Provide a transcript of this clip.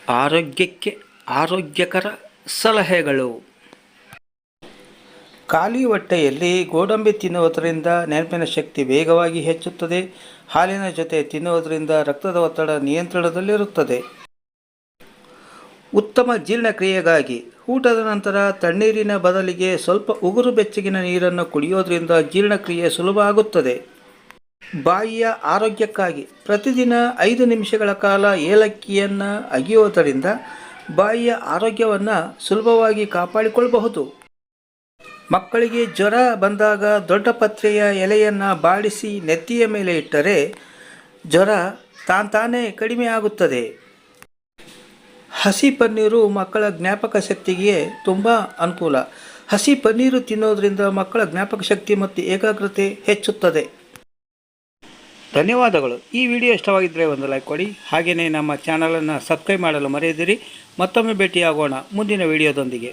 ಆರೋಗ್ಯಕ್ಕೆ ಆರೋಗ್ಯಕರ ಸಲಹೆಗಳು. ಖಾಲಿ ಹೊಟ್ಟೆಯಲ್ಲಿ ಗೋಡಂಬಿ ತಿನ್ನುವುದರಿಂದ ನೆನಪಿನ ಶಕ್ತಿ ವೇಗವಾಗಿ ಹೆಚ್ಚುತ್ತದೆ. ಹಾಲಿನ ಜೊತೆ ತಿನ್ನುವುದರಿಂದ ರಕ್ತದ ಒತ್ತಡ ನಿಯಂತ್ರಣದಲ್ಲಿರುತ್ತದೆ. ಉತ್ತಮ ಜೀರ್ಣಕ್ರಿಯೆಗಾಗಿ ಊಟದ ನಂತರ ತಣ್ಣೀರಿನ ಬದಲಿಗೆ ಸ್ವಲ್ಪ ಉಗುರು ಬೆಚ್ಚಗಿನ ನೀರನ್ನು ಕುಡಿಯೋದ್ರಿಂದ ಜೀರ್ಣಕ್ರಿಯೆ ಸುಲಭ ಆಗುತ್ತದೆ. ಬಾಯಿಯ ಆರೋಗ್ಯಕ್ಕಾಗಿ ಪ್ರತಿದಿನ 5 ನಿಮಿಷಗಳ ಕಾಲ ಏಲಕ್ಕಿಯನ್ನು ಅಗಿಯೋದರಿಂದ ಬಾಯಿಯ ಆರೋಗ್ಯವನ್ನು ಸುಲಭವಾಗಿ ಕಾಪಾಡಿಕೊಳ್ಳಬಹುದು. ಮಕ್ಕಳಿಗೆ ಜ್ವರ ಬಂದಾಗ ದೊಡ್ಡ ಪತ್ರೆಯ ಎಲೆಯನ್ನು ಬಾಡಿಸಿ ನೆತ್ತಿಯ ಮೇಲೆ ಇಟ್ಟರೆ ಜ್ವರ ತಾನೇ ಕಡಿಮೆ ಆಗುತ್ತದೆ. ಹಸಿ ಪನ್ನೀರು ಮಕ್ಕಳ ಜ್ಞಾಪಕ ಶಕ್ತಿಗೆ ತುಂಬ ಅನುಕೂಲ. ಹಸಿ ಪನ್ನೀರು ತಿನ್ನೋದ್ರಿಂದ ಮಕ್ಕಳ ಜ್ಞಾಪಕ ಶಕ್ತಿ ಮತ್ತು ಏಕಾಗ್ರತೆ ಹೆಚ್ಚುತ್ತದೆ. ಧನ್ಯವಾದಗಳು. ಈ ವಿಡಿಯೋ ಇಷ್ಟವಾಗಿದ್ದರೆ ಒಂದು ಲೈಕ್ ಕೊಡಿ. ಹಾಗೆಯೇ ನಮ್ಮ ಚಾನಲನ್ನು ಸಬ್ಸ್ಕ್ರೈಬ್ ಮಾಡಲು ಮರೆಯದಿರಿ. ಮತ್ತೊಮ್ಮೆ ಭೇಟಿಯಾಗೋಣ ಮುಂದಿನ ವಿಡಿಯೋದೊಂದಿಗೆ.